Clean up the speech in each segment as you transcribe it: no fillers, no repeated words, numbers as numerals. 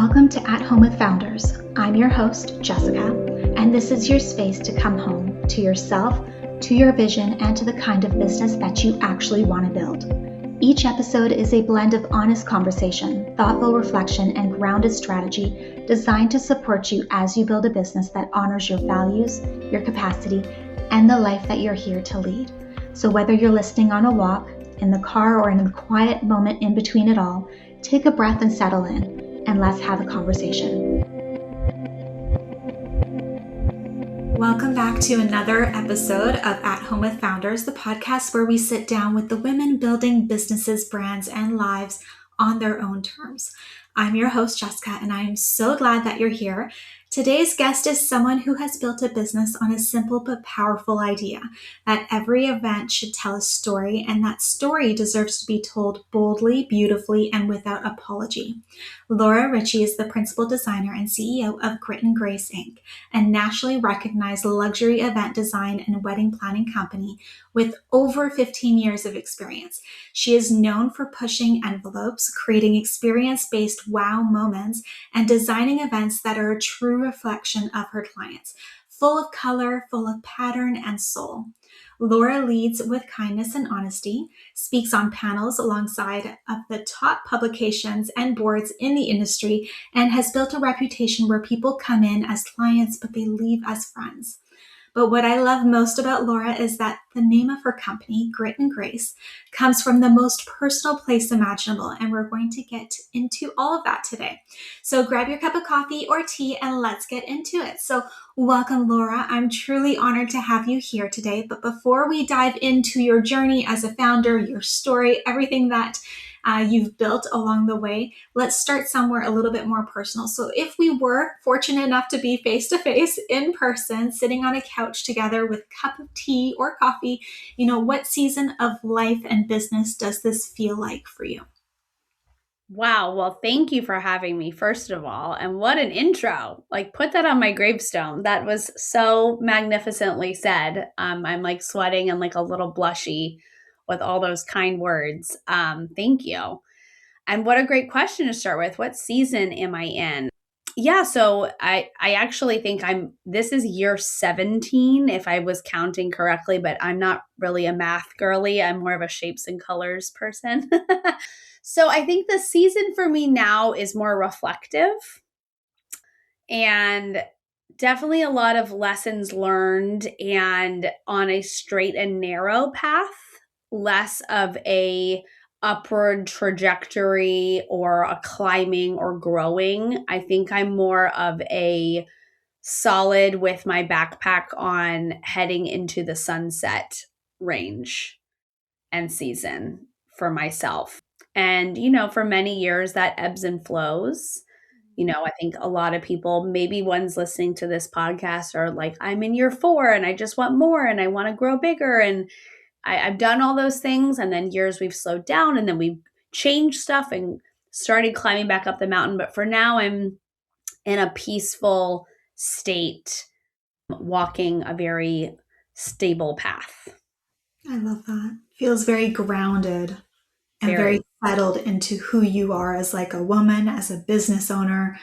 Welcome to At Home with Founders. I'm your host, Jessica, and this is your space to come home to yourself, to your vision, and to the kind of business that you actually want to build. Each episode is a blend of honest conversation, thoughtful reflection, and grounded strategy designed to support you as you build a business that honors your values, your capacity, and the life that you're here to lead. So whether you're listening on a walk, in the car, or in a quiet moment in between it all, take a breath and settle in. And let's have a conversation. Welcome back to another episode of At Home with Founders, the podcast where we sit down with the women building businesses, brands, and lives on their own terms. I'm your host, Jessica, and I am so glad that you're here. Today's guest is someone who has built a business on a simple but powerful idea that every event should tell a story, and that story deserves to be told boldly, beautifully, and without apology. Laura Ritchie is the principal designer and CEO of Grit & Grace, Inc., a nationally recognized luxury event design and wedding planning company with over 15 years of experience. She is known for pushing envelopes, creating experience-based wow moments, and designing events that are a true reflection of her clients, full of color, full of pattern and soul. Laura leads with kindness and honesty, speaks on panels alongside of the top publications and boards in the industry, and has built a reputation where people come in as clients, but they leave as friends. But what I love most about Laura is that the name of her company, Grit & Grace, comes from the most personal place imaginable, and we're going to get into all of that today. So grab your cup of coffee or tea and let's get into it. So welcome, Laura. I'm truly honored to have you here today. But before we dive into your journey as a founder, your story, everything that you've built along the way, let's start somewhere a little bit more personal. So if we were fortunate enough to be face-to-face in person, sitting on a couch together with a cup of tea or coffee, what season of life and business does this feel like for you? Wow. Well, thank you for having me, first of all. And what an intro. Put that on my gravestone. That was so magnificently said. I'm sweating and a little blushy with all those kind words. Thank you. And what a great question to start with. What season am I in? Yeah, so I actually think this is year 17, if I was counting correctly, but I'm not really a math girly. I'm more of a shapes and colors person. So I think the season for me now is more reflective and definitely a lot of lessons learned and on a straight and narrow path, less of a upward trajectory or a climbing or growing. I think I'm more of a solid with my backpack on heading into the sunset range and season for myself. And, for many years that ebbs and flows. I think a lot of people, maybe ones listening to this podcast are like, I'm in year 4 and I just want more and I want to grow bigger. And I've done all those things. And then years we've slowed down and then we've changed stuff and started climbing back up the mountain. But for now, I'm in a peaceful state, walking a very stable path. I love that. Feels very grounded and very settled into who you are as a woman, as a business owner,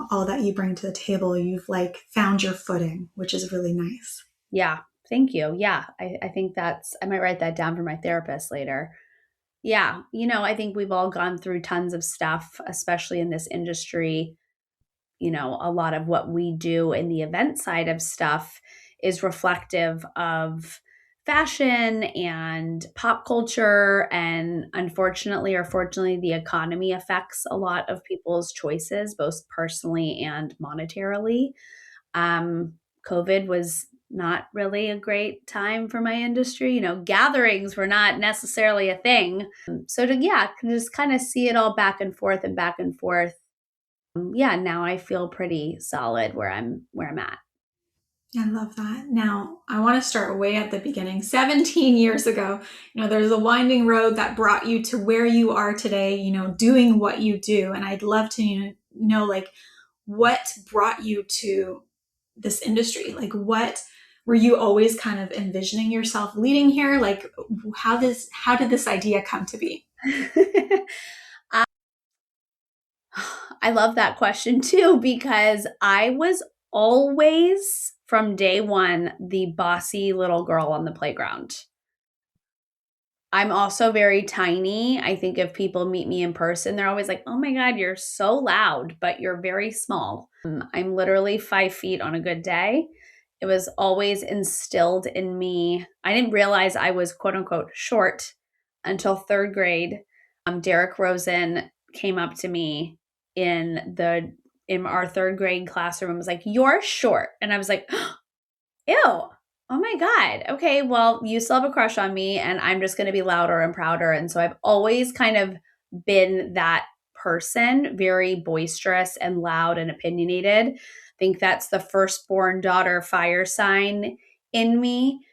all that you bring to the table. You've found your footing, which is really nice. Yeah. Thank you. Yeah. I think I might write that down for my therapist later. Yeah. I think we've all gone through tons of stuff, especially in this industry. A lot of what we do in the event side of stuff is reflective of fashion and pop culture. And unfortunately or fortunately, the economy affects a lot of people's choices, both personally and monetarily. COVID was not really a great time for my industry. Gatherings were not necessarily a thing. So just kind of see it all back and forth and back and forth. Now I feel pretty solid where I'm at. I love that. Now, I want to start way at the beginning. 17 years ago, there's a winding road that brought you to where you are today, doing what you do. And I'd love to know, what brought you to this industry? What were you always kind of envisioning yourself leading here? How did this idea come to be? I love that question too, because I was always from day one the bossy little girl on the playground. I'm also very tiny. I think if people meet me in person, they're always like, oh my God, you're so loud, but you're very small. I'm literally 5 feet on a good day. It was always instilled in me. I didn't realize I was quote unquote short until third grade. Derek Rosen came up to me in our third grade classroom and was like, "You're short," and I was like, "Ew, oh my God. Okay, well, you still have a crush on me, and I'm just going to be louder and prouder." And so I've always kind of been that person, very boisterous and loud and opinionated. I think that's the firstborn daughter fire sign in me.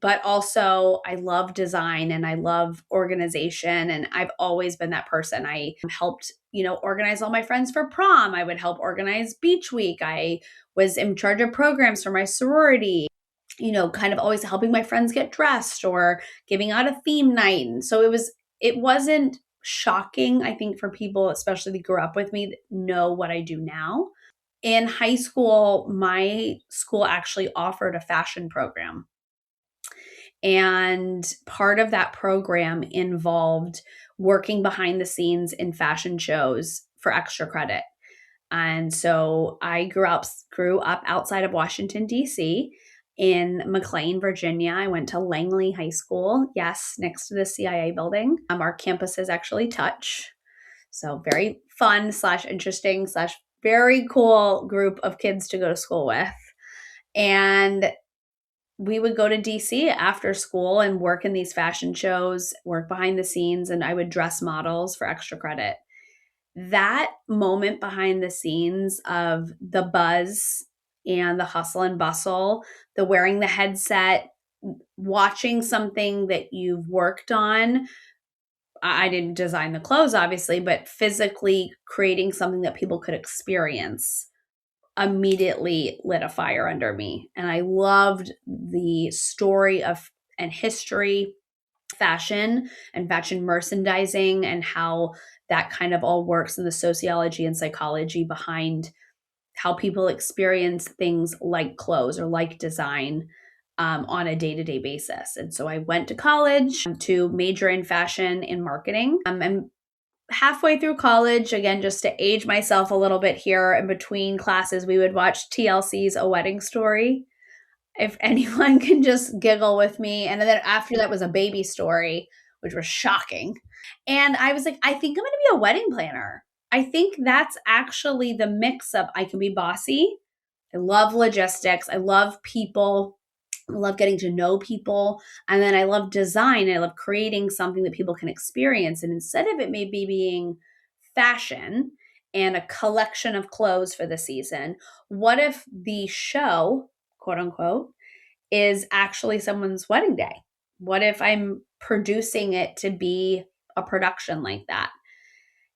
But also, I love design and I love organization. And I've always been that person. I helped, organize all my friends for prom. I would help organize beach week. I was in charge of programs for my sorority, kind of always helping my friends get dressed or giving out a theme night. And so it wasn't shocking, I think, for people, especially that grew up with me, that know what I do now. In high school, my school actually offered a fashion program. And part of that program involved working behind the scenes in fashion shows for extra credit. And so I grew up outside of Washington, D.C., in McLean, Virginia. I went to Langley High School, yes, next to the CIA building. Our campuses actually touch. So very fun / interesting / very cool group of kids to go to school with. And we would go to DC after school and work in these fashion shows, work behind the scenes, and I would dress models for extra credit. That moment behind the scenes of the buzz and the hustle and bustle, the wearing the headset, watching something that you've worked on. I didn't design the clothes, obviously, but physically creating something that people could experience immediately lit a fire under me. And I loved the story of and history, fashion and fashion merchandising, and how that kind of all works in the sociology and psychology behind how people experience things like clothes or like design on a day-to-day basis. And so I went to college to major in fashion and marketing. And halfway through college, again, just to age myself a little bit here, in between classes, we would watch TLC's A Wedding Story. If anyone can just giggle with me. And then after that was A Baby Story, which was shocking. And I was like, I think I'm going to be a wedding planner. I think that's actually the mix of I can be bossy. I love logistics. I love people. I love getting to know people. And then I love design. I love creating something that people can experience. And instead of it maybe being fashion and a collection of clothes for the season, what if the show, quote unquote, is actually someone's wedding day? What if I'm producing it to be a production like that?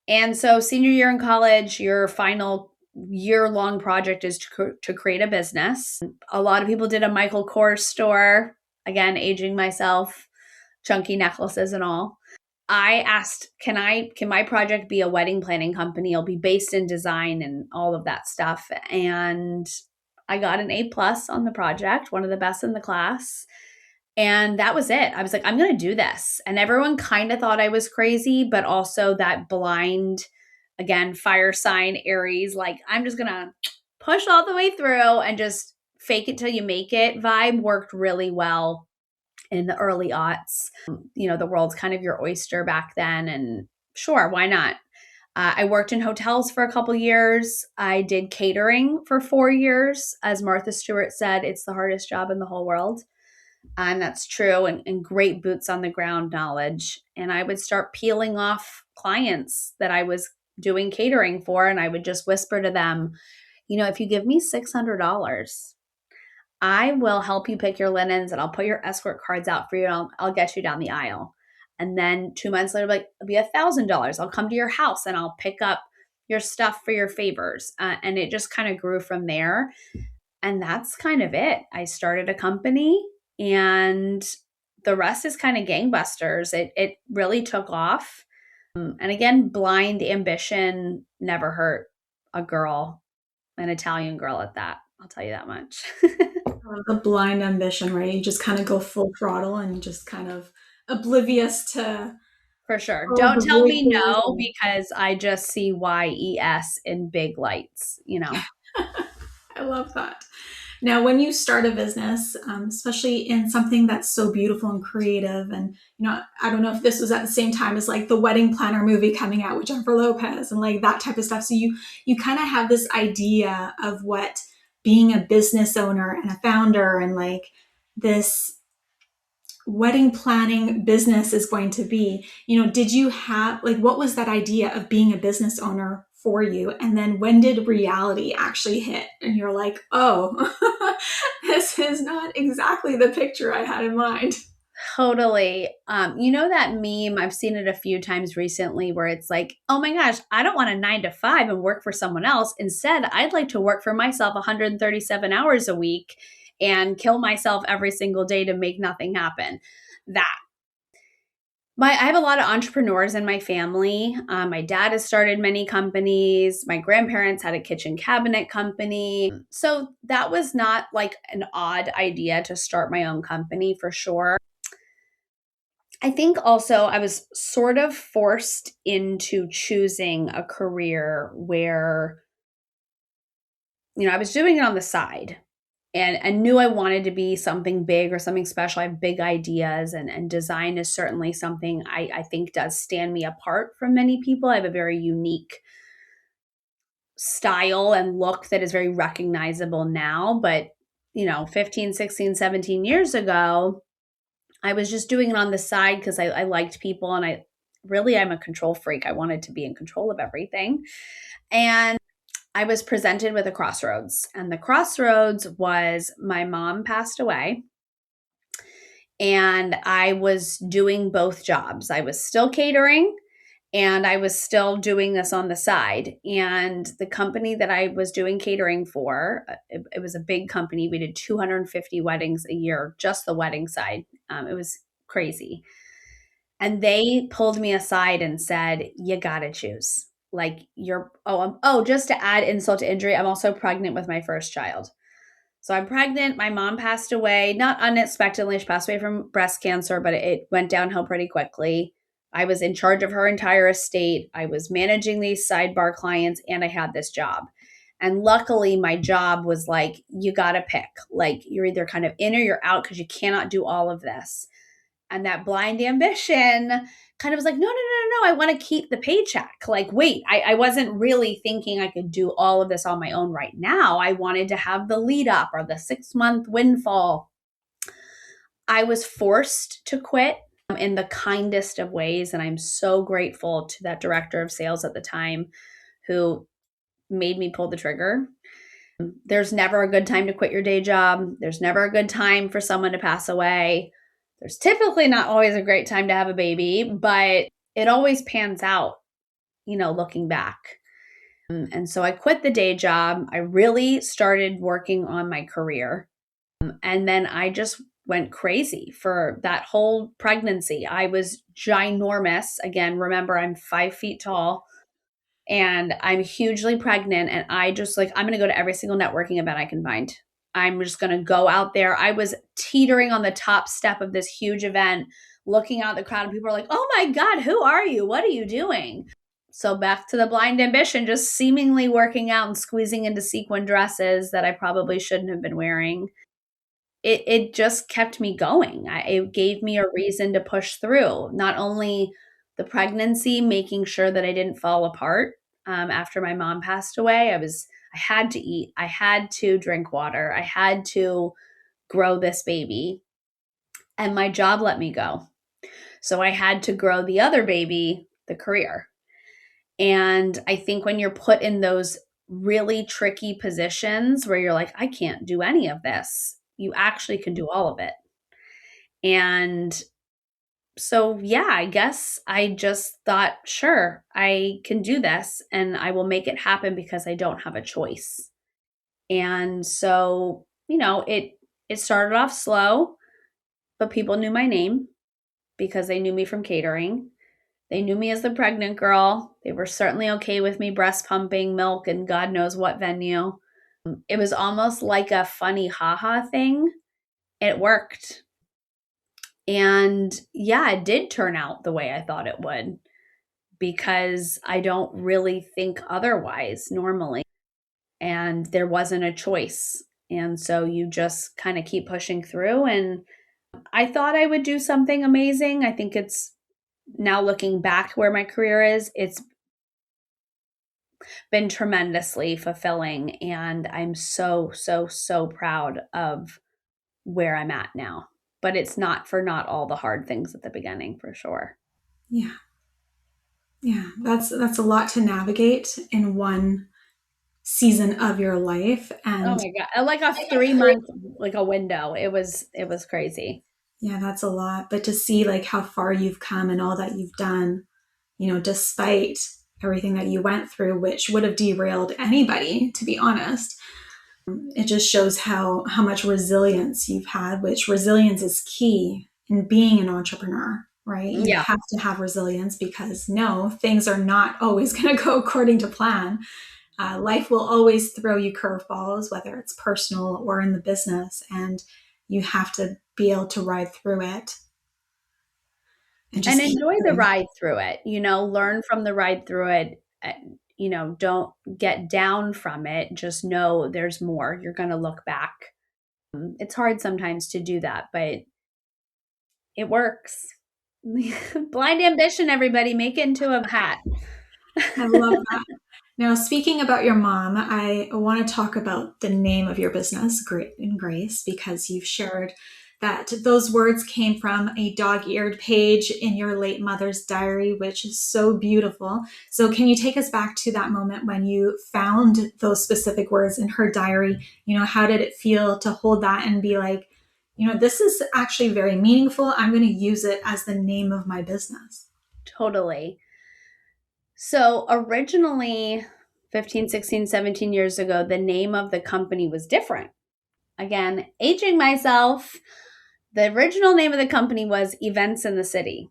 And so senior year in college, your final year-long project is to create a business. A lot of people did a Michael Kors store. Again, aging myself, chunky necklaces and all. I asked, can my project be a wedding planning company? It'll be based in design and all of that stuff. And I got an A+ on the project, one of the best in the class. And that was it. I was like, I'm going to do this. And everyone kind of thought I was crazy, but also that blind, again, fire sign Aries, like I'm just going to push all the way through and just fake it till you make it vibe worked really well in the early aughts. The world's kind of your oyster back then. And sure, why not? I worked in hotels for a couple years. I did catering for 4 years. As Martha Stewart said, it's the hardest job in the whole world. And that's true, and great boots on the ground knowledge. And I would start peeling off clients that I was doing catering for, and I would just whisper to them, if you give me $600, I will help you pick your linens and I'll put your escort cards out for you. And I'll get you down the aisle. And then 2 months later, like, it'll be $1,000. I'll come to your house and I'll pick up your stuff for your favors. And it just kind of grew from there. And that's kind of it. I started a company and the rest is kind of gangbusters. It really took off. And again, blind ambition never hurt a girl, an Italian girl at that. I'll tell you that much. The blind ambition, right? You just kind of go full throttle and just kind of oblivious to For sure. all of Don't the tell me voices. no because I just see YES in big lights, I love that. Now, when you start a business, especially in something that's so beautiful and creative, and I don't know if this was at the same time as like the wedding planner movie coming out with Jennifer Lopez and like that type of stuff. So you kind of have this idea of what being a business owner and a founder and like this wedding planning business is going to be. Did you have like what was that idea of being a business owner for you? And then when did reality actually hit? And you're like, oh, this is not exactly the picture I had in mind. Totally. You know that meme? I've seen it a few times recently where it's like, oh my gosh, I don't want a 9 to 5 and work for someone else. Instead, I'd like to work for myself 137 hours a week and kill myself every single day to make nothing happen. That I have a lot of entrepreneurs in my family. My dad has started many companies. My grandparents had a kitchen cabinet company. So that was not like an odd idea to start my own company for sure. I think also I was sort of forced into choosing a career where, I was doing it on the side and I knew I wanted to be something big or something special. I have big ideas, and design is certainly something I think does stand me apart from many people. I have a very unique style and look that is very recognizable now. But, 15, 16, 17 years ago, I was just doing it on the side because I liked people and I'm a control freak. I wanted to be in control of everything. And I was presented with a crossroads. And the crossroads was my mom passed away and I was doing both jobs. I was still catering and I was still doing this on the side. And the company that I was doing catering for, it was a big company. We did 250 weddings a year, just the wedding side. It was crazy. And they pulled me aside and said, you got to choose. Like just to add insult to injury, I'm also pregnant with my first child. So I'm pregnant. My mom passed away, not unexpectedly. She passed away from breast cancer, but it went downhill pretty quickly. I was in charge of her entire estate. I was managing these sidebar clients and I had this job. And luckily, my job was like, you got to pick. Like, you're either kind of in or you're out because you cannot do all of this. And that blind ambition kind of was like, no, no, no, no, no. I want to keep the paycheck. Like, wait, I wasn't really thinking I could do all of this on my own right now. I wanted to have the lead up or the 6-month windfall. I was forced to quit in the kindest of ways. And I'm so grateful to that director of sales at the time who made me pull the trigger. There's never a good time to quit your day job. There's never a good time for someone to pass away. There's typically not always a great time to have a baby, but it always pans out, looking back. And so I quit the day job. I really started working on my career. And then I just went crazy for that whole pregnancy. I was ginormous. Again, remember, I'm 5 feet tall and I'm hugely pregnant. And I just I'm going to go to every single networking event I can find. I'm just going to go out there. I was teetering on the top step of this huge event, looking out the crowd, and people are like, oh my God, who are you? What are you doing? So back to the blind ambition, just seemingly working out and squeezing into sequin dresses that I probably shouldn't have been wearing. It just kept me going. It gave me a reason to push through. Not only the pregnancy, making sure that I didn't fall apart after my mom passed away. I had to eat. I had to drink water. I had to grow this baby. And my job let me go. So I had to grow the other baby, the career. And I think when you're put in those really tricky positions where you're like, I can't do any of this, you actually can do all of it. And so, yeah, I guess I just thought, sure, I can do this and I will make it happen because I don't have a choice. And so, it started off slow, but people knew my name because they knew me from catering. They knew me as the pregnant girl. They were certainly okay with me breast pumping milk and God knows what venue. It was almost like a funny haha thing. It worked. And yeah, it did turn out the way I thought it would because I don't really think otherwise normally. And there wasn't a choice. And so you just kind of keep pushing through. And I thought I would do something amazing. I think it's now looking back where my career is, it's been tremendously fulfilling. And I'm so, so, so proud of where I'm at now. But it's not for not all the hard things at the beginning, for sure. Yeah. Yeah. That's a lot to navigate in one season of your life. Oh And my God. Like a 3 month, like a window. It was crazy. yeah, that's a lot. But to see like how far you've come and all that you've done, despite everything that you went through, which would have derailed anybody, to be honest, it just shows how much resilience you've had, which resilience is key in being an entrepreneur, right? You Yeah. have to have resilience because no, things are not always going to go according to plan. Life will always throw you curveballs, whether it's personal or in the business, and you have to be able to ride through it and And just keep enjoy the going. ride through it, learn from the ride through it. Don't get down from it. Just know there's more. You're going to look back. It's hard sometimes to do that, but it works. Blind ambition, everybody, make it into a hat. I love that. Now, speaking about your mom, I want to talk about the name of your business, Grit and Grace, because you've shared that those words came from a dog-eared page in your late mother's diary, which is so beautiful. So can you take us back to that moment when you found those specific words in her diary? How did it feel to hold that and be like, this is actually very meaningful. I'm going to use it as the name of my business. Totally. So originally, 15, 16, 17 years ago, the name of the company was different. Again, aging myself, the original name of the company was Events in the City,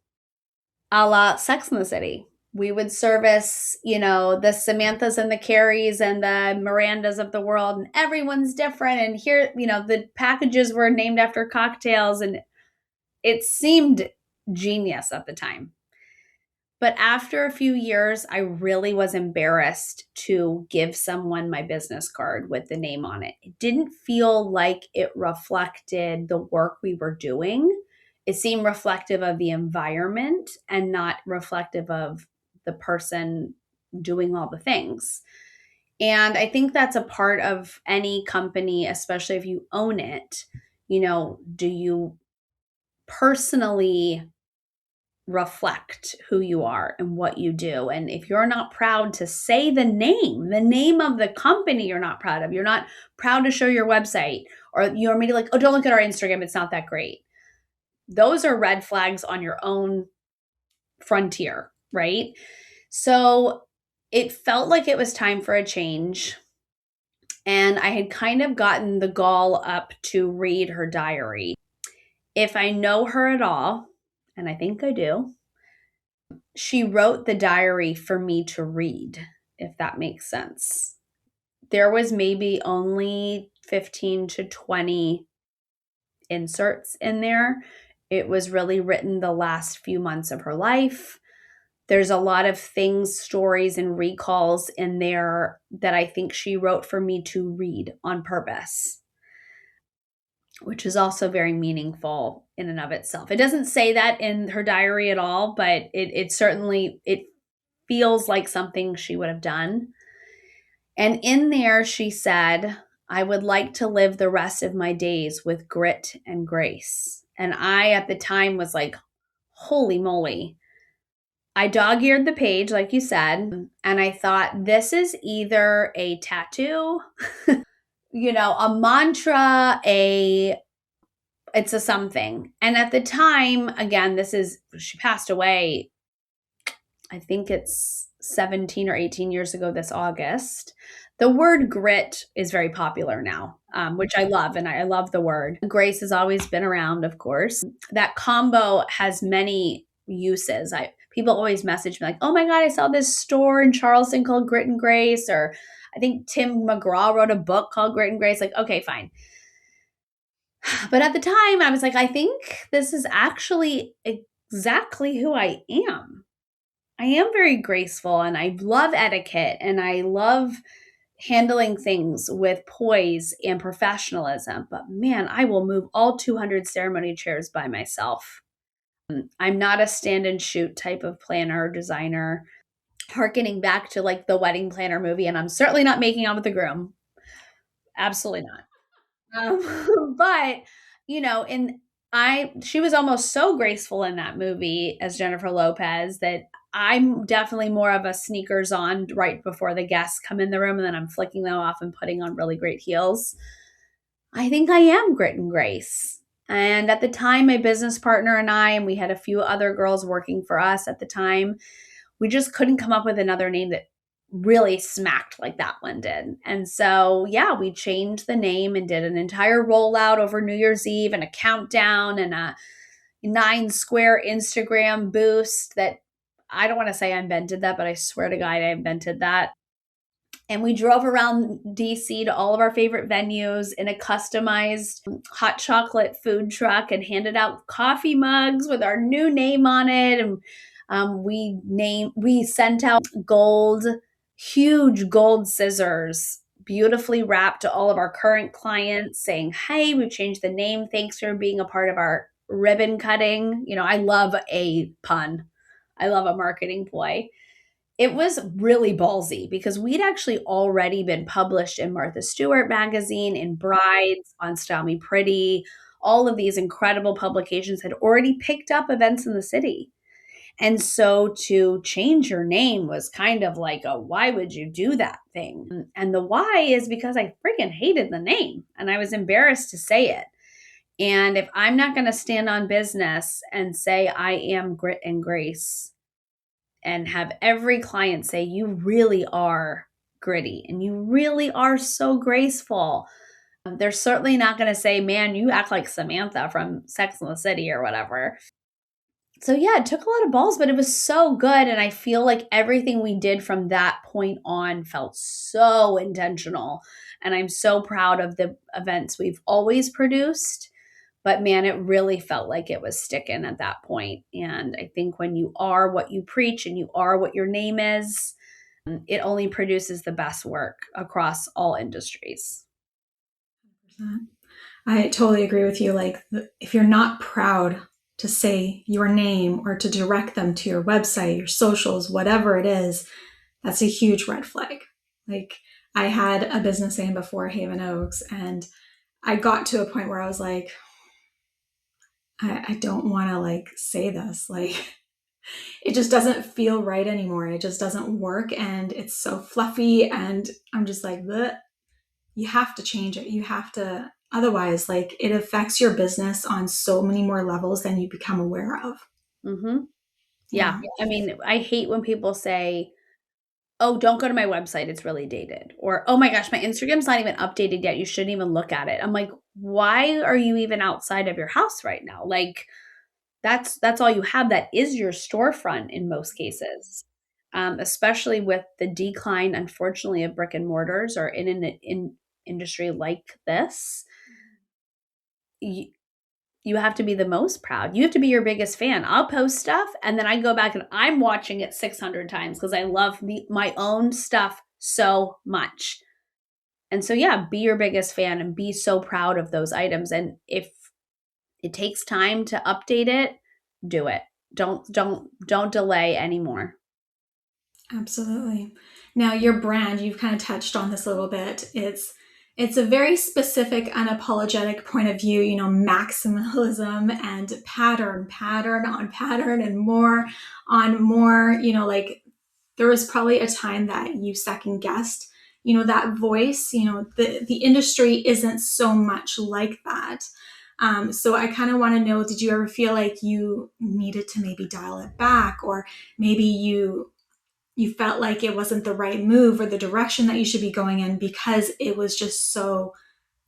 a la Sex in the City. We would service, the Samanthas and the Carries and the Mirandas of the world, and everyone's different. And here, the packages were named after cocktails, and it seemed genius at the time. But after a few years, I really was embarrassed to give someone my business card with the name on it. It didn't feel like it reflected the work we were doing. It seemed reflective of the environment and not reflective of the person doing all the things. And I think that's a part of any company, especially if you own it. Do you personally reflect who you are and what you do? And if you're not proud to say the name of the company you're not proud of, you're not proud to show your website, or you're maybe like, oh, don't look at our Instagram, it's not that great. Those are red flags on your own frontier, right? So it felt like it was time for a change. And I had kind of gotten the gall up to read her diary. If I know her at all, and I think I do, she wrote the diary for me to read, if that makes sense. There was maybe only 15 to 20 inserts in there. It was really written the last few months of her life. There's a lot of things, stories, and recalls in there that I think she wrote for me to read on purpose, which is also very meaningful in and of itself. It doesn't say that in her diary at all, but it certainly, it feels like something she would have done. And in there, she said, I would like to live the rest of my days with grit and grace. And I, at the time, was like, holy moly. I dog eared the page, like you said, and I thought, this is either a tattoo, a mantra, it's a something. And at the time, again, she passed away, I think it's 17 or 18 years ago this August. The word grit is very popular now, which I love, and I love the word. Grace has always been around, of course. That combo has many uses. people always message me like, oh my God, I saw this store in Charleston called Grit and Grace, or I think Tim McGraw wrote a book called Grit and Grace. Like, okay, fine. But at the time, I was like, I think this is actually exactly who I am. I am very graceful and I love etiquette and I love handling things with poise and professionalism. But man, I will move all 200 ceremony chairs by myself. I'm not a stand and shoot type of planner or designer, harkening back to like the wedding planner movie. And I'm certainly not making out with the groom. Absolutely not. But she was almost so graceful in that movie as Jennifer Lopez that I'm definitely more of a sneakers on right before the guests come in the room, and then I'm flicking them off and putting on really great heels. I think I am grit and grace. And at the time, my business partner and we had a few other girls working for us at the time, we just couldn't come up with another name that really smacked like that one did. And so, yeah, we changed the name and did an entire rollout over New Year's Eve and a countdown and a 9 square Instagram boost that I don't want to say I invented that, but I swear to God, I invented that. And we drove around DC to all of our favorite venues in a customized hot chocolate food truck and handed out coffee mugs with our new name on it. And we sent out huge gold scissors, beautifully wrapped to all of our current clients saying, hey, we've changed the name. Thanks for being a part of our ribbon cutting. I love a pun. I love a marketing ploy. It was really ballsy because we'd actually already been published in Martha Stewart magazine, in Brides, on Style Me Pretty. All of these incredible publications had already picked up events in the city. And so to change your name was kind of like a why would you do that thing? And the why is because I freaking hated the name and I was embarrassed to say it. And if I'm not going to stand on business and say I am grit and grace and have every client say you really are gritty and you really are so graceful, they're certainly not going to say, man, you act like Samantha from Sex and the City or whatever. So yeah, it took a lot of balls, but it was so good. And I feel like everything we did from that point on felt so intentional. And I'm so proud of the events we've always produced. But man, it really felt like it was sticking at that point. And I think when you are what you preach and you are what your name is, it only produces the best work across all industries. I totally agree with you. Like, if you're not proud to say your name or to direct them to your website, your socials, whatever it is, that's a huge red flag. Like, I had a business name before, Haven Oaks, and I got to a point where I was like, I don't want to like say this. Like, it just doesn't feel right anymore. It just doesn't work. And it's so fluffy. And I'm just like, bleh. You have to change it. You have to, otherwise, like, it affects your business on so many more levels than you become aware of. Mm-hmm. Yeah. I mean, I hate when people say, oh, don't go to my website. It's really dated. Or, oh my gosh, my Instagram's not even updated yet. You shouldn't even look at it. I'm like, why are you even outside of your house right now? Like, that's all you have. That is your storefront in most cases, especially with the decline, unfortunately, of brick and mortars or in an industry like this. You have to be the most proud. You have to be your biggest fan. I'll post stuff and then I go back and I'm watching it 600 times because I love my own stuff so much. And so, yeah, be your biggest fan and be so proud of those items. And if it takes time to update it, do it. Don't delay anymore. Absolutely. Now, your brand, you've kind of touched on this a little bit. It's a very specific, unapologetic point of view, maximalism and pattern on pattern and more on more, like, there was probably a time that you second guessed, that voice, the industry isn't so much like that. So I kind of want to know, did you ever feel like you needed to maybe dial it back, or maybe you felt like it wasn't the right move or the direction that you should be going in because it was just so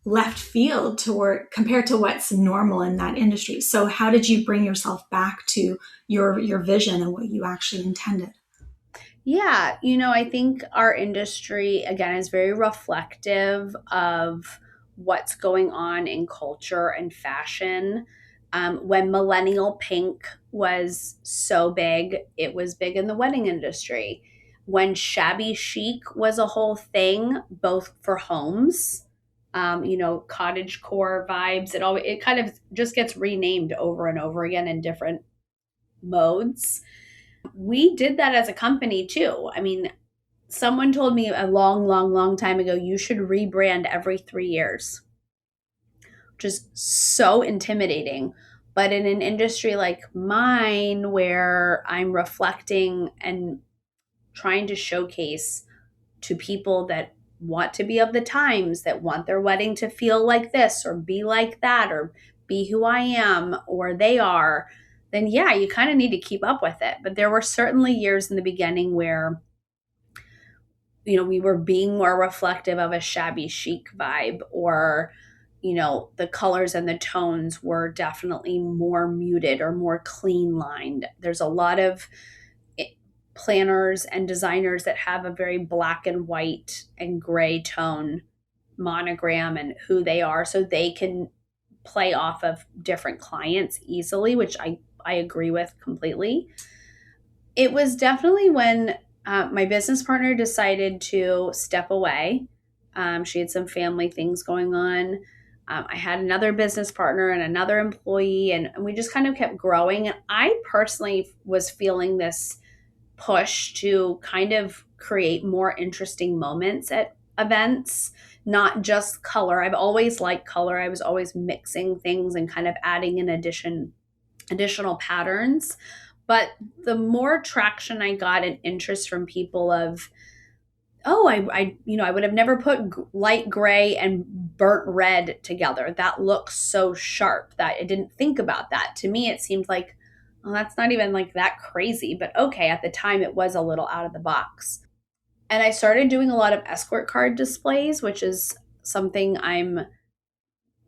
left field toward compared to what's normal in that industry. So how did you bring yourself back to your vision and what you actually intended? Yeah, I think our industry, again, is very reflective of what's going on in culture and fashion. When millennial pink was so big, it was big in the wedding industry. When shabby chic was a whole thing, both for homes, cottage core vibes, it kind of just gets renamed over and over again in different modes. We did that as a company too. I mean, someone told me a long, long, long time ago, you should rebrand every 3 years, which is so intimidating. But in an industry like mine, where I'm reflecting and trying to showcase to people that want to be of the times, that want their wedding to feel like this or be like that or be who I am or they are, then yeah, you kind of need to keep up with it. But there were certainly years in the beginning where we were being more reflective of a shabby chic vibe, or the colors and the tones were definitely more muted or more clean lined. There's a lot of planners and designers that have a very black and white and gray tone monogram and who they are, so they can play off of different clients easily, which I agree with completely. It was definitely when my business partner decided to step away. She had some family things going on. I had another business partner and another employee, and we just kind of kept growing. And I personally was feeling this push to kind of create more interesting moments at events, not just color. I've always liked color. I was always mixing things and kind of adding in additional patterns. But the more traction I got and interest from people of, oh, I would have never put light gray and burnt red together. That looks so sharp that I didn't think about that. To me, it seemed like, well, that's not even like that crazy. But okay, at the time, it was a little out of the box. And I started doing a lot of escort card displays, which is something I'm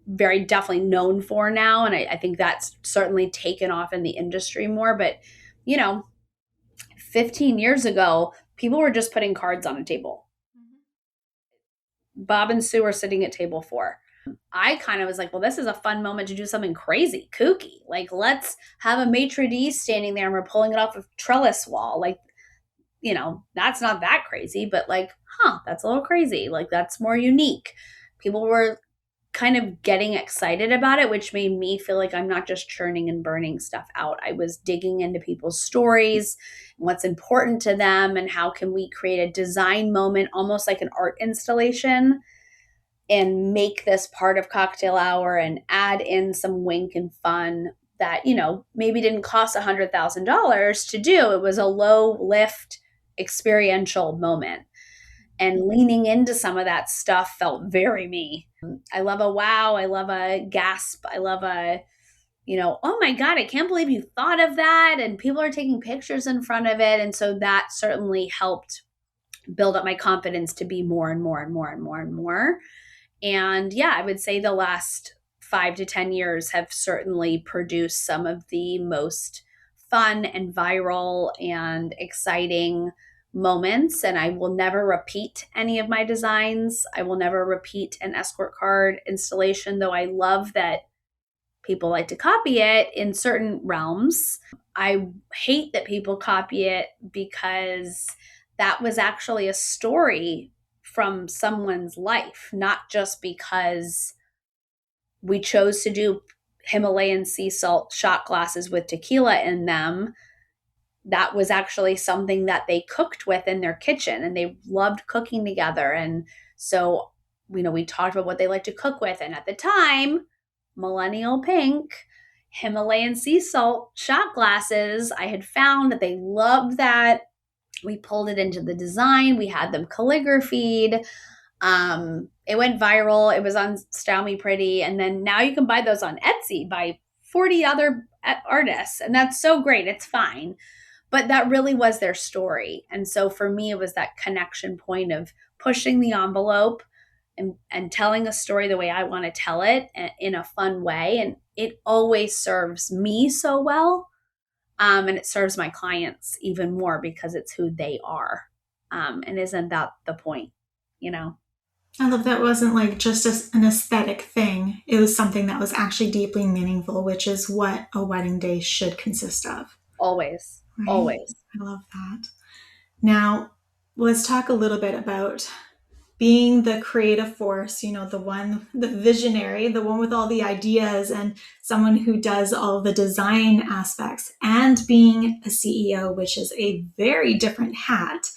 very definitely known for now. And I think that's certainly taken off in the industry more. But, you know, 15 years ago, people were just putting cards on a table. Bob and Sue are sitting at table 4. I kind of was like, well, this is a fun moment to do something crazy, kooky. Like, let's have a maitre d' standing there and we're pulling it off a trellis wall. Like, that's not that crazy, but like, that's a little crazy. Like, that's more unique. People were kind of getting excited about it, which made me feel like I'm not just churning and burning stuff out. I was digging into people's stories, what's important to them, and how can we create a design moment, almost like an art installation, and make this part of cocktail hour and add in some wink and fun that, maybe didn't cost $100,000 to do. It was a low lift experiential moment. And leaning into some of that stuff felt very me. I love a wow. I love a gasp. I love a, oh my God, I can't believe you thought of that. And people are taking pictures in front of it. And so that certainly helped build up my confidence to be more and more and more and more and more. And yeah, I would say the last 5 to 10 years have certainly produced some of the most fun and viral and exciting moments. And I will never repeat any of my designs. I will never repeat an escort card installation, though I love that people like to copy it in certain realms. I hate that people copy it because that was actually a story from someone's life, not just because we chose to do Himalayan sea salt shot glasses with tequila in them. That was actually something that they cooked with in their kitchen, and they loved cooking together. And so, we talked about what they like to cook with. And at the time, millennial pink, Himalayan sea salt shot glasses, I had found that they loved that. We pulled it into the design. We had them calligraphied. It went viral. It was on Style Me Pretty. And then now you can buy those on Etsy by 40 other artists. And that's so great. It's fine. But that really was their story. And so for me, it was that connection point of pushing the envelope, and telling a story the way I want to tell it in a fun way. And it always serves me so well. And it serves my clients even more because it's who they are. And isn't that the point, you know? I love that it wasn't like just an aesthetic thing. It was something that was actually deeply meaningful, which is what a wedding day should consist of. Always, Right? always. I love that. Now, let's talk a little bit about being the creative force, the one, the visionary, the one with all the ideas, and someone who does all the design aspects, and being a CEO, which is a very different hat.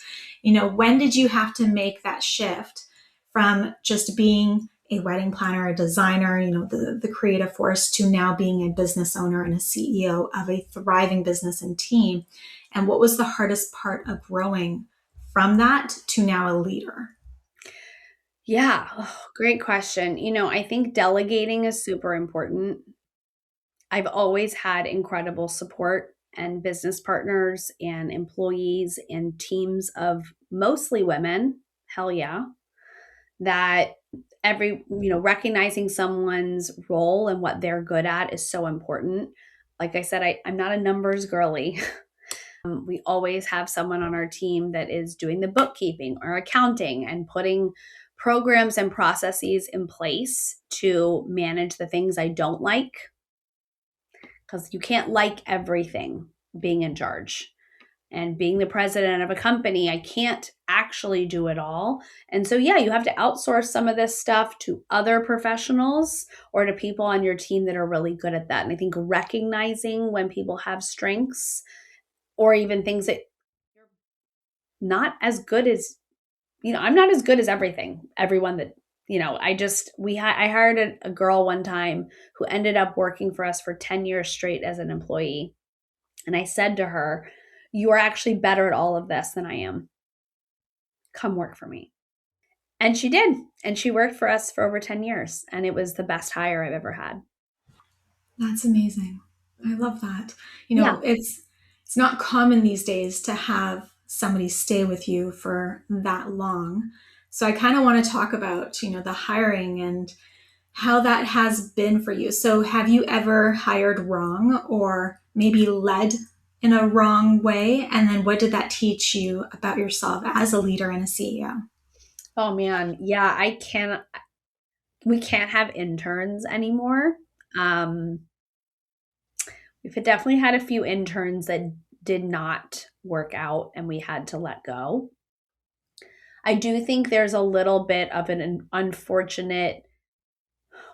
When did you have to make that shift from just being a wedding planner, a designer, the creative force, to now being a business owner and a CEO of a thriving business and team? And what was the hardest part of growing from that to now a leader? Yeah, great question. I think delegating is super important. I've always had incredible support and business partners and employees and teams of mostly women. Hell yeah. That recognizing someone's role and what they're good at is so important. Like I said, I'm not a numbers girly. We always have someone on our team that is doing the bookkeeping or accounting and putting programs and processes in place to manage the things I don't like, because you can't like everything being in charge. And being the president of a company, I can't actually do it all. And so, yeah, you have to outsource some of this stuff to other professionals or to people on your team that are really good at that. And I think recognizing when people have strengths or even things that you're not as good as, I'm not as good as everyone that, I hired a girl one time who ended up working for us for 10 years straight as an employee. And I said to her, "You are actually better at all of this than I am. Come work for me." And she did. And she worked for us for over 10 years. And it was the best hire I've ever had. That's amazing. I love that. Yeah. It's not common these days to have somebody stay with you for that long. So I kind of want to talk about, the hiring and how that has been for you. So have you ever hired wrong or maybe led in a wrong way? And then what did that teach you about yourself as a leader and a CEO? Oh, man. Yeah. We can't have interns anymore. Um, we've definitely had a few interns that did not work out and we had to let go. I do think there's a little bit of an unfortunate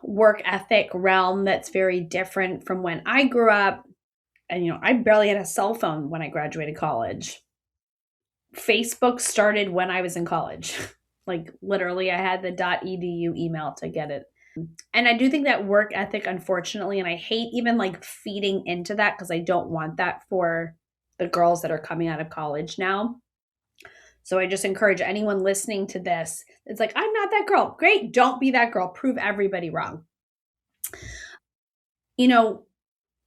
work ethic realm that's very different from when I grew up. And, I barely had a cell phone when I graduated college. Facebook started when I was in college. Like literally, I had the .edu email to get it. And I do think that work ethic, unfortunately, and I hate even like feeding into that because I don't want that for the girls that are coming out of college now. So I just encourage anyone listening to this. It's like, I'm not that girl. Great. Don't be that girl. Prove everybody wrong. You know,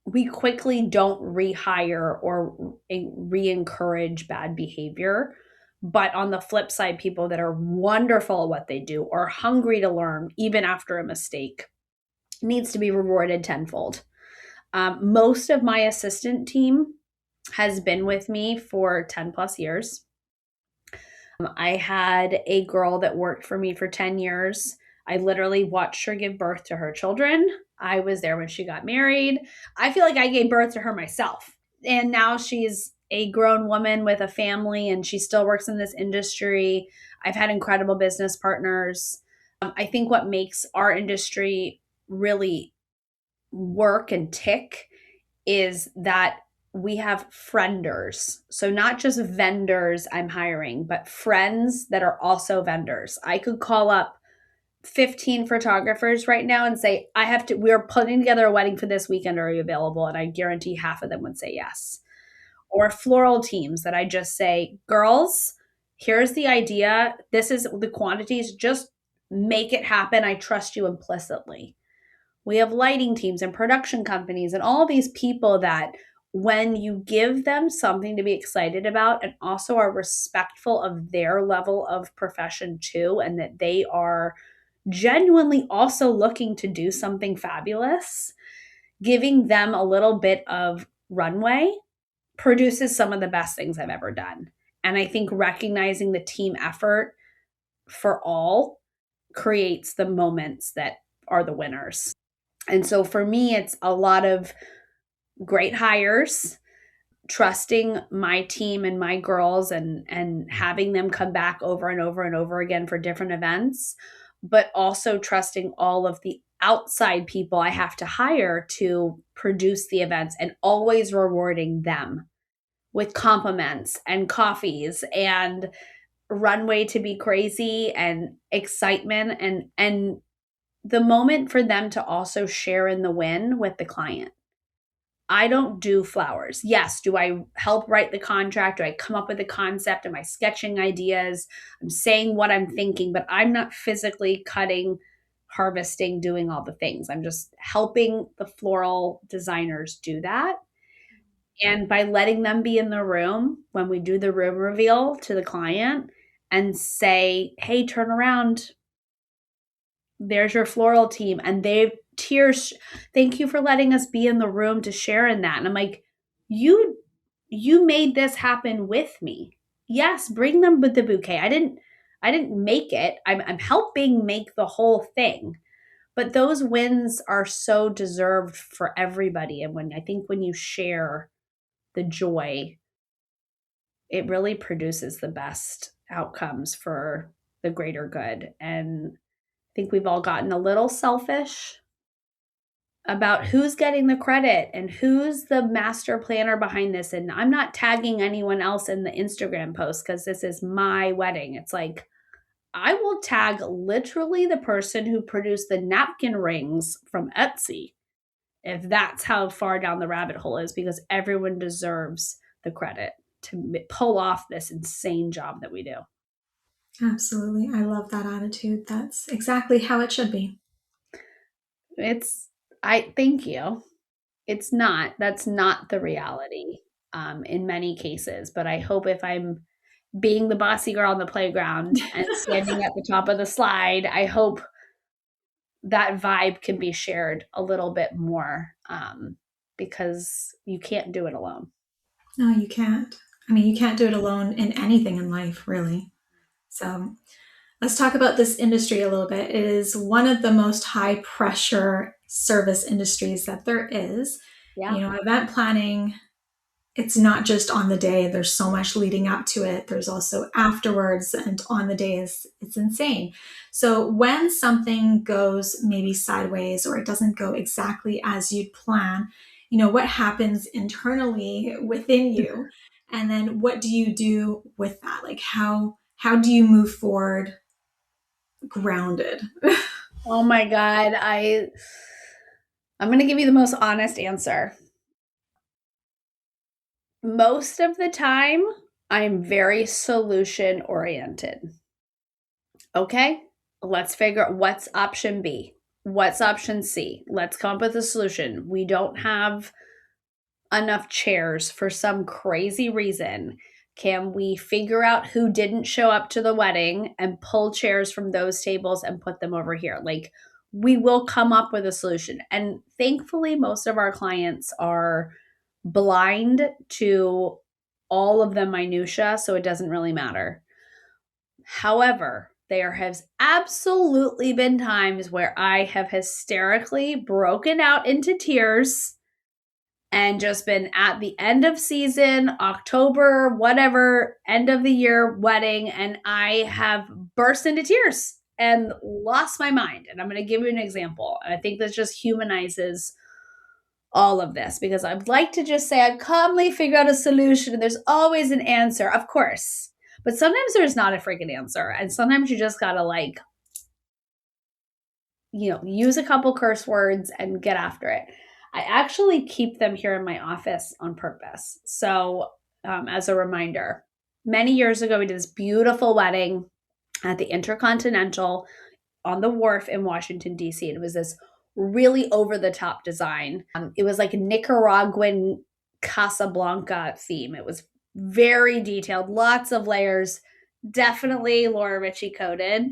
we quickly don't rehire or re-encourage bad behavior. But on the flip side, people that are wonderful at what they do or hungry to learn, even after a mistake, needs to be rewarded tenfold. Most of my assistant team has been with me for 10 plus years. I had a girl that worked for me for 10 years. I literally watched her give birth to her children. I was there when she got married. I feel like I gave birth to her myself. And now she's a grown woman with a family and she still works in this industry. I've had incredible business partners. I think what makes our industry really work and tick is that we have frienders. So not just vendors I'm hiring, but friends that are also vendors. I could call up 15 photographers right now and say, we're putting together a wedding for this weekend. Are you available? And I guarantee half of them would say yes. Or floral teams that I just say, girls, here's the idea. This is the quantities. Just make it happen. I trust you implicitly. We have lighting teams and production companies and all these people that when you give them something to be excited about and also are respectful of their level of profession too, and that they are genuinely also looking to do something fabulous, giving them a little bit of runway produces some of the best things I've ever done. And I think recognizing the team effort for all creates the moments that are the winners. And so for me, it's a lot of great hires, trusting my team and my girls, and having them come back over and over and over again for different events, but also trusting all of the outside people I have to hire to produce the events, and always rewarding them with compliments and coffees and runway to be crazy and excitement, and the moment for them to also share in the win with the client. I don't do flowers. Yes, do I help write the contract? Do I come up with a concept? Am I sketching ideas? I'm saying what I'm thinking, but I'm not physically cutting, harvesting, doing all the things. I'm just helping the floral designers do that. And by letting them be in the room when we do the room reveal to the client and say, hey, turn around, there's your floral team. And they tears, thank you for letting us be in the room to share in that. And I'm like, you made this happen with me. Yes, bring them with the bouquet. I didn't make it. I'm helping make the whole thing. But those wins are so deserved for everybody. And when you share the joy, it really produces the best outcomes for the greater good. And I think we've all gotten a little selfish about who's getting the credit and who's the master planner behind this. And I'm not tagging anyone else in the Instagram post because this is my wedding. It's like, I will tag literally the person who produced the napkin rings from Etsy, if that's how far down the rabbit hole is, because everyone deserves the credit to pull off this insane job that we do. Absolutely. I love that attitude. That's exactly how it should be. I thank you. That's not the reality in many cases, but I hope if I'm being the bossy girl on the playground and standing at the top of the slide, I hope that vibe can be shared a little bit more, because you can't do it alone. No, you can't. I mean, you can't do it alone in anything in life, really. So let's talk about this industry a little bit. It is one of the most high pressure service industries that there is. Yeah. Event planning, it's not just on the day. There's so much leading up to it. There's also afterwards, and on the day it's insane. So when something goes maybe sideways or it doesn't go exactly as you'd plan, what happens internally within you? And then what do you do with that? Like how do you move forward grounded? Oh my God. I'm going to give you the most honest answer. Most of the time, I'm very solution oriented. Okay, let's figure out what's option B. What's option C? Let's come up with a solution. We don't have enough chairs for some crazy reason. Can we figure out who didn't show up to the wedding and pull chairs from those tables and put them over here? Like, we will come up with a solution. And thankfully, most of our clients are blind to all of the minutia, so it doesn't really matter. However, there has absolutely been times where I have hysterically broken out into tears and just been at the end of season, October, whatever, end of the year wedding, and I have burst into tears and lost my mind. And I'm going to give you an example. And I think this just humanizes all of this, because I'd like to just say I've calmly figured out a solution and there's always an answer, of course. But sometimes there's not a freaking answer. And sometimes you just got to use a couple curse words and get after it. I actually keep them here in my office on purpose. So, as a reminder, many years ago, we did this beautiful wedding at the Intercontinental on the wharf in Washington, D.C. And it was this really over the top design. It was like Nicaraguan Casablanca theme. It was very detailed, lots of layers, definitely Laura Ritchie coded.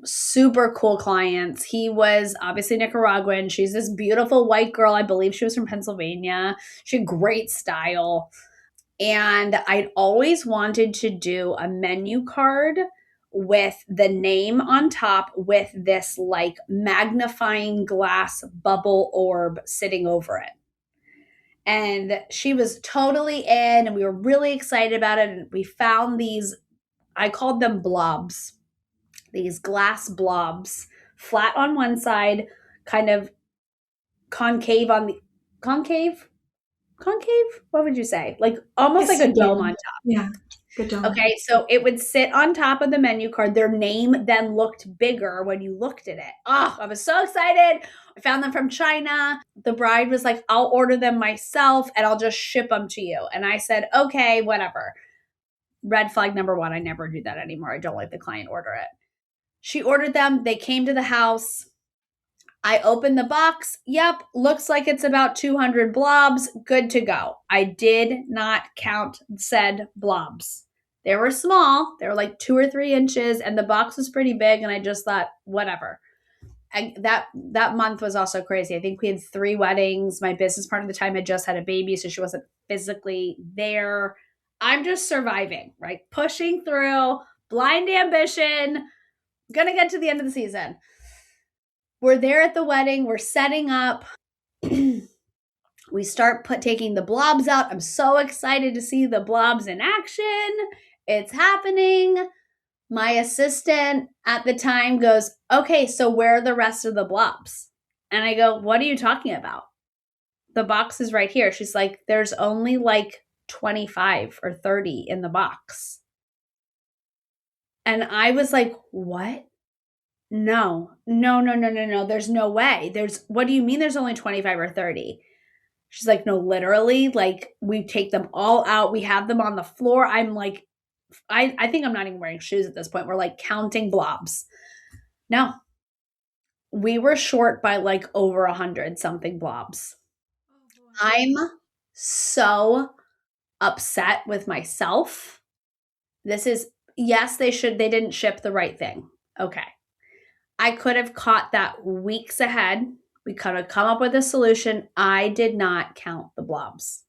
super cool clients. He was obviously Nicaraguan. She's this beautiful white girl. I believe she was from Pennsylvania. She had great style. And I'd always wanted to do a menu card with the name on top with this like magnifying glass bubble orb sitting over it. And she was totally in, and we were really excited about it. And we found these, I called them blobs, these glass blobs, flat on one side, kind of concave on the concave, concave. What would you say? Like almost like a dome on top. Yeah, good dome. Okay, so it would sit on top of the menu card. Their name then looked bigger when you looked at it. Oh, I was so excited. I found them from China. The bride was like, I'll order them myself and I'll just ship them to you. And I said, okay, whatever. Red flag number one, I never do that anymore. I don't like the client order it. She ordered them. They came to the house. I opened the box. Yep, looks like it's about 200 blobs. Good to go. I did not count said blobs. They were small. They were like 2 or 3 inches, and the box was pretty big. And I just thought, whatever. And that month was also crazy. I think we had 3 weddings. My business partner at the time had just had a baby, so she wasn't physically there. I'm just surviving, right? Pushing through, blind ambition, gonna get to the end of the season. We're there at the wedding. We're setting up. We start taking the blobs out. I'm so excited to see the blobs in action. It's happening. My assistant at the time goes, okay, so where are the rest of the blobs? And I go, what are you talking about? The box is right here. She's like, there's only like 25 or 30 in the box. And I was like, what? No. There's no way. What do you mean there's only 25 or 30? She's like, no, literally, like we take them all out. We have them on the floor. I'm like, I think I'm not even wearing shoes at this point. We're like counting blobs. No, we were short by like over 100 something blobs. I'm so upset with myself. Yes, they didn't ship the right thing. Okay. I could have caught that weeks ahead. We could have come up with a solution. I did not count the blobs.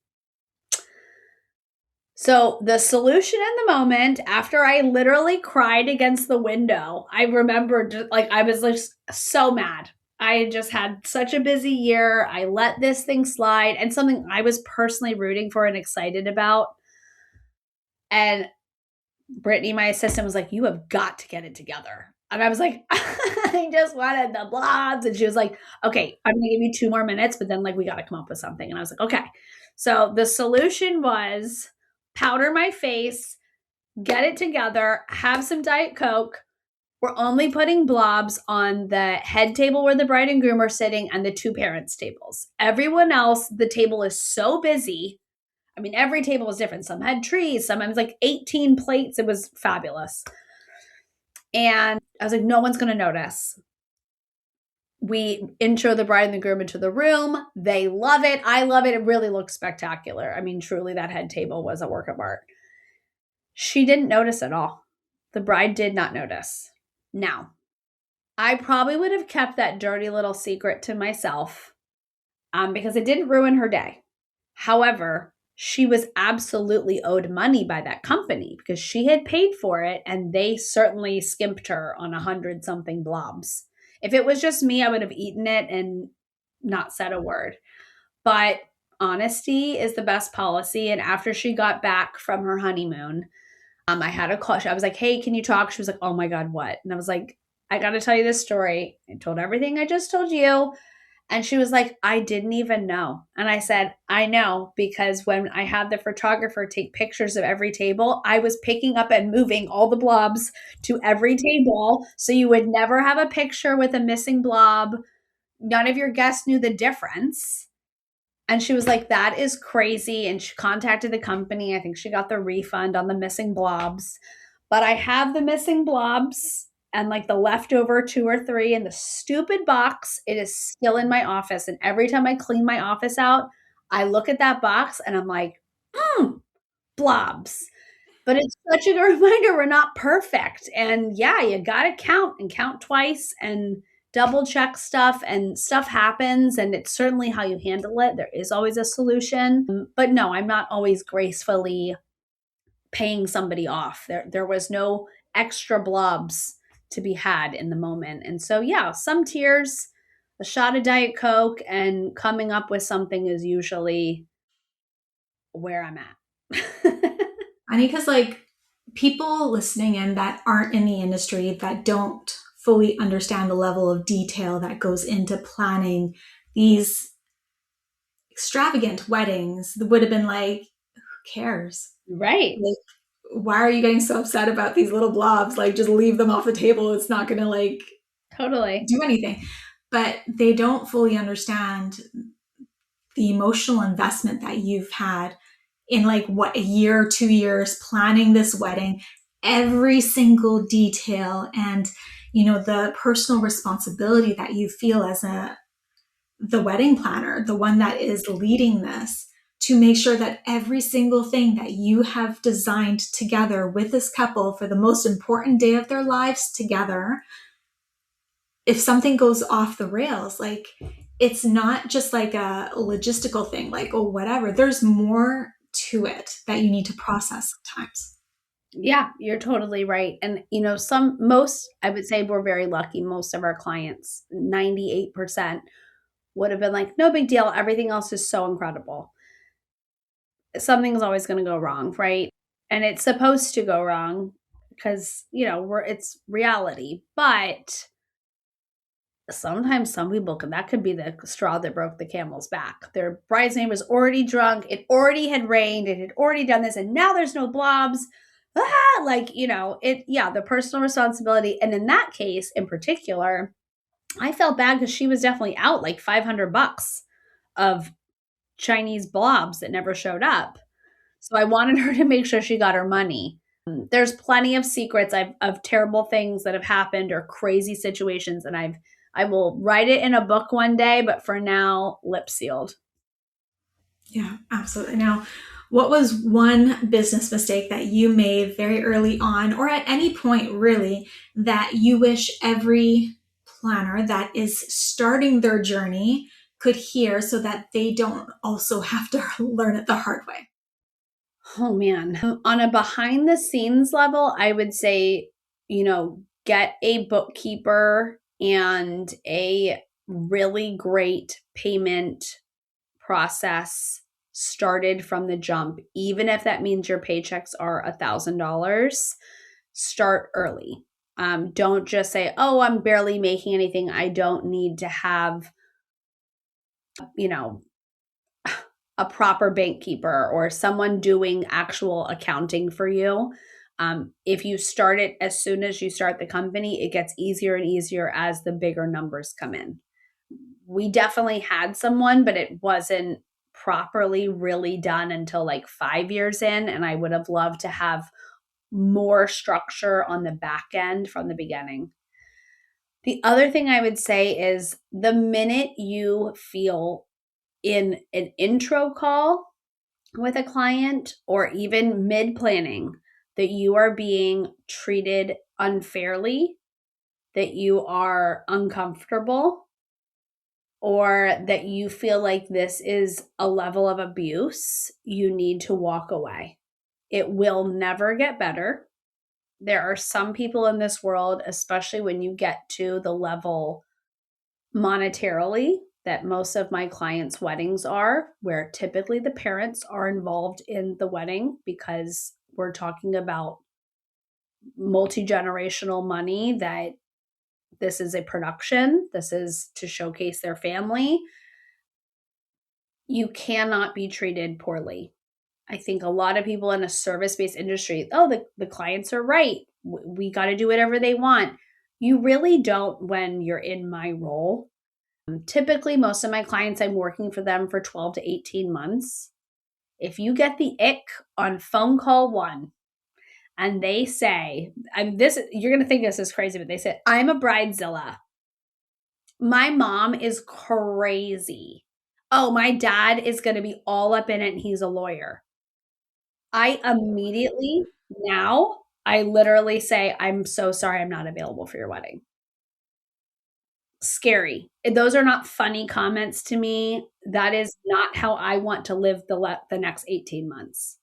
So the solution in the moment, after I literally cried against the window, I remembered like I was like so mad. I just had such a busy year. I let this thing slide, and something I was personally rooting for and excited about. And Brittany, my assistant, was like, you have got to get it together. And I was like, I just wanted the blobs. And she was like, okay, I'm going to give you 2 more minutes, but then like we got to come up with something. And I was like, okay. So the solution was powder my face, get it together, have some Diet Coke. We're only putting blobs on the head table where the bride and groom are sitting and the 2 parents' tables. Everyone else, the table is so busy. I mean, every table was different. Some had trees, sometimes like 18 plates. It was fabulous. And I was like, no one's going to notice. We intro the bride and the groom into the room. They love it. I love it. It really looks spectacular. I mean, truly, that head table was a work of art. She didn't notice at all. The bride did not notice. Now, I probably would have kept that dirty little secret to myself because it didn't ruin her day. However, she was absolutely owed money by that company because she had paid for it and they certainly skimped her on 100 something blobs. If it was just me, I would have eaten it and not said a word. But honesty is the best policy. And after she got back from her honeymoon, I had a call. I was like, hey, can you talk? She was like, oh my God, what? And I was like, I got to tell you this story. I told everything I just told you. And she was like, I didn't even know. And I said, I know, because when I had the photographer take pictures of every table, I was picking up and moving all the blobs to every table. So you would never have a picture with a missing blob. None of your guests knew the difference. And she was like, that is crazy. And she contacted the company. I think she got the refund on the missing blobs. But I have the missing blobs and like the leftover 2 or 3 in the stupid box. It is still in my office. And every time I clean my office out, I look at that box and I'm like, blobs. But it's such a good reminder we're not perfect. And yeah, you got to count and count twice and double check stuff, and stuff happens, and it's certainly how you handle it. There is always a solution. But no, I'm not always gracefully paying somebody off. There was no extra blobs to be had in the moment. And so yeah, some tears, a shot of Diet Coke, and coming up with something is usually where I'm at. Funny because, like, people listening in that aren't in the industry, that don't fully understand the level of detail that goes into planning these extravagant weddings, would have been like, who cares? Right. Like, why are you getting so upset about these little blobs? Like, just leave them off the table. It's not going to, like, Totally. do anything. But they don't fully understand the emotional investment that you've had in, like, what, a year, 2 years planning this wedding, every single detail, and the personal responsibility that you feel as the wedding planner, the one that is leading this, to make sure that every single thing that you have designed together with this couple for the most important day of their lives together, if something goes off the rails, like, it's not just like a logistical thing, like, oh, whatever. There's more to it that you need to process sometimes. Yeah, you're totally right. And I would say we're very lucky. Most of our clients, 98%, would have been like, no big deal. Everything else is so incredible. Something's always going to go wrong, right? And it's supposed to go wrong because, it's reality. But sometimes some people that could be the straw that broke the camel's back. Their bridesmaid was already drunk. It already had rained. It had already done this. And now there's no blobs. The personal responsibility. And in that case in particular, I felt bad because she was definitely out like $500 of Chinese blobs that never showed up. So I wanted her to make sure she got her money. There's plenty of secrets of terrible things that have happened or crazy situations, and I will write it in a book one day, but for now, lip sealed. Yeah, absolutely. Now, what was one business mistake that you made very early on, or at any point really, that you wish every planner that is starting their journey could hear, so that they don't also have to learn it the hard way? Oh man. On a behind the scenes level, I would say, get a bookkeeper and a really great payment process started from the jump, even if that means your paychecks are $1,000. Start early. Don't just say, oh, I'm barely making anything. I don't need to have, you know, a proper bank keeper or someone doing actual accounting for you. If you start it as soon as you start the company, it gets easier and easier as the bigger numbers come in. We definitely had someone, but it wasn't properly really done until like 5 years in. And I would have loved to have more structure on the back end from the beginning. The other thing I would say is the minute you feel in an intro call with a client or even mid planning that you are being treated unfairly, that you are uncomfortable, or that you feel like this is a level of abuse, you need to walk away. It will never get better. There are some people in this world, especially when you get to the level monetarily that most of my clients' weddings are, where typically the parents are involved in the wedding because we're talking about multi-generational money, that this is a production, this is to showcase their family. You cannot be treated poorly. I think a lot of people in a service-based industry, oh, the clients are right. We got to do whatever they want. You really don't when you're in my role. Typically, most of my clients, I'm working for them for 12 to 18 months. If you get the ick on phone call one and they say, you're going to think this is crazy, but they said, I'm a bridezilla. My mom is crazy. Oh, my dad is going to be all up in it and he's a lawyer. I immediately Now I literally say, I'm so sorry, I'm not available for your wedding. Scary. Those are not funny comments to me. That is not how I want to live the next 18 months.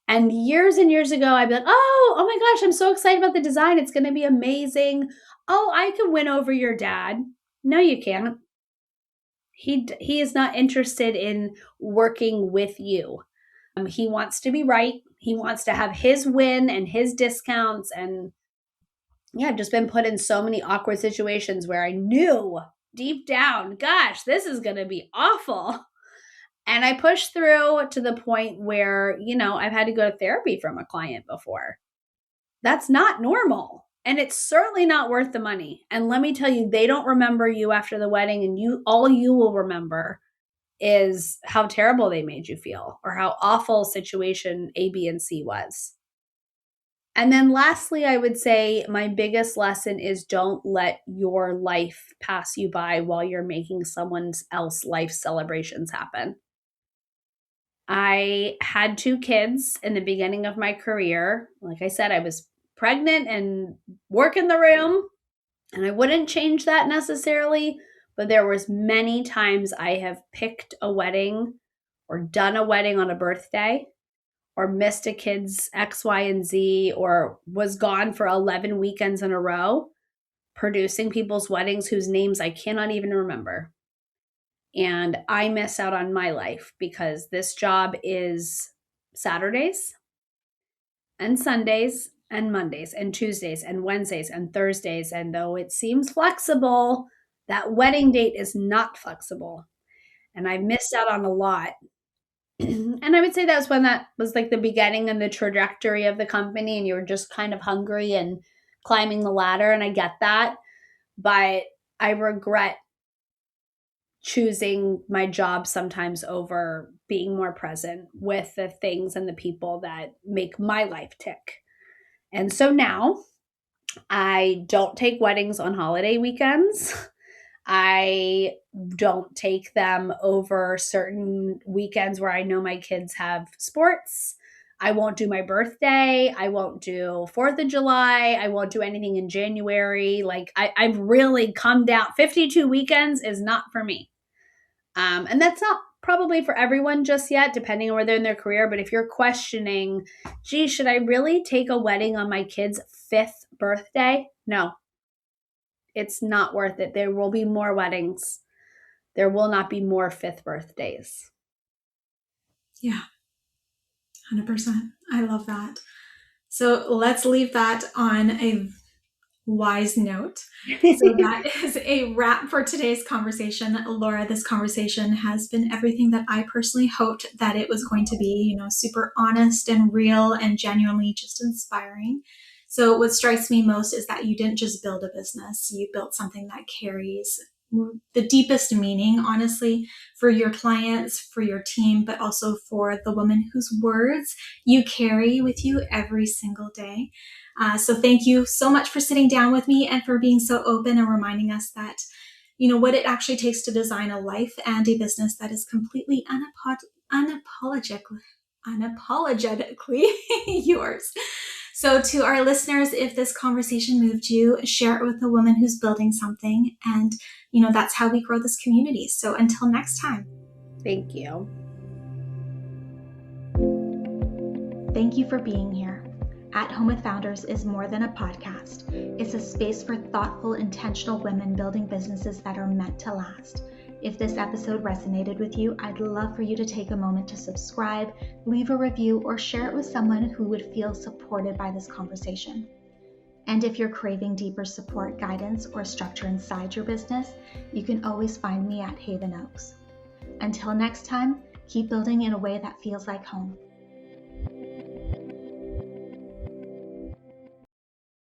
And years ago, I'd be like, oh my gosh, I'm so excited about the design. It's going to be amazing. Oh, I can win over your dad. No, you can't. He is not interested in working with you. He wants to be right. He wants to have his win and his discounts. And yeah, I've just been put in so many awkward situations where I knew deep down, gosh, this is going to be awful. And I pushed through to the point where, I've had to go to therapy from a client before. That's not normal. And it's certainly not worth the money. And let me tell you, they don't remember you after the wedding, and all you will remember is how terrible they made you feel or how awful situation A, B, and C was. And then lastly, I would say my biggest lesson is don't let your life pass you by while you're making someone else's life celebrations happen. I had 2 kids in the beginning of my career. Like I said, I was pregnant and working the room, and I wouldn't change that necessarily, but there was many times I have picked a wedding or done a wedding on a birthday or missed a kid's X, Y, and Z, or was gone for 11 weekends in a row producing people's weddings whose names I cannot even remember. And I miss out on my life because this job is Saturdays and Sundays and Mondays and Tuesdays and Wednesdays and Thursdays. And though it seems flexible, that wedding date is not flexible. And I missed out on a lot. And I would say that was when that was like the beginning and the trajectory of the company, and you were just kind of hungry and climbing the ladder. And I get that. But I regret choosing my job sometimes over being more present with the things and the people that make my life tick. And so now I don't take weddings on holiday weekends. I don't take them over certain weekends where I know my kids have sports. I won't do my birthday. I won't do 4th of July. I won't do anything in January. Like I've really come down. 52 weekends is not for me. And that's not probably for everyone just yet, depending on where they're in their career. But if you're questioning, gee, should I really take a wedding on my kid's 5th birthday? No, it's not worth it. There will be more weddings. There will not be more 5th birthdays. Yeah, 100%. I love that. So let's leave that on a wise note. So that is a wrap for today's conversation. Laura, this conversation has been everything that I personally hoped that it was going to be, super honest and real and genuinely just inspiring. So what strikes me most is that you didn't just build a business, you built something that carries the deepest meaning, honestly, for your clients, for your team, but also for the woman whose words you carry with you every single day. So thank you so much for sitting down with me and for being so open and reminding us that, what it actually takes to design a life and a business that is completely unapologetically yours. So to our listeners, if this conversation moved you, share it with a woman who's building something. And, that's how we grow this community. So until next time. Thank you. Thank you for being here. At Home with Founders is more than a podcast. It's a space for thoughtful, intentional women building businesses that are meant to last. If this episode resonated with you, I'd love for you to take a moment to subscribe, leave a review, or share it with someone who would feel supported by this conversation. And if you're craving deeper support, guidance, or structure inside your business, you can always find me at Haven Oaks. Until next time, keep building in a way that feels like home.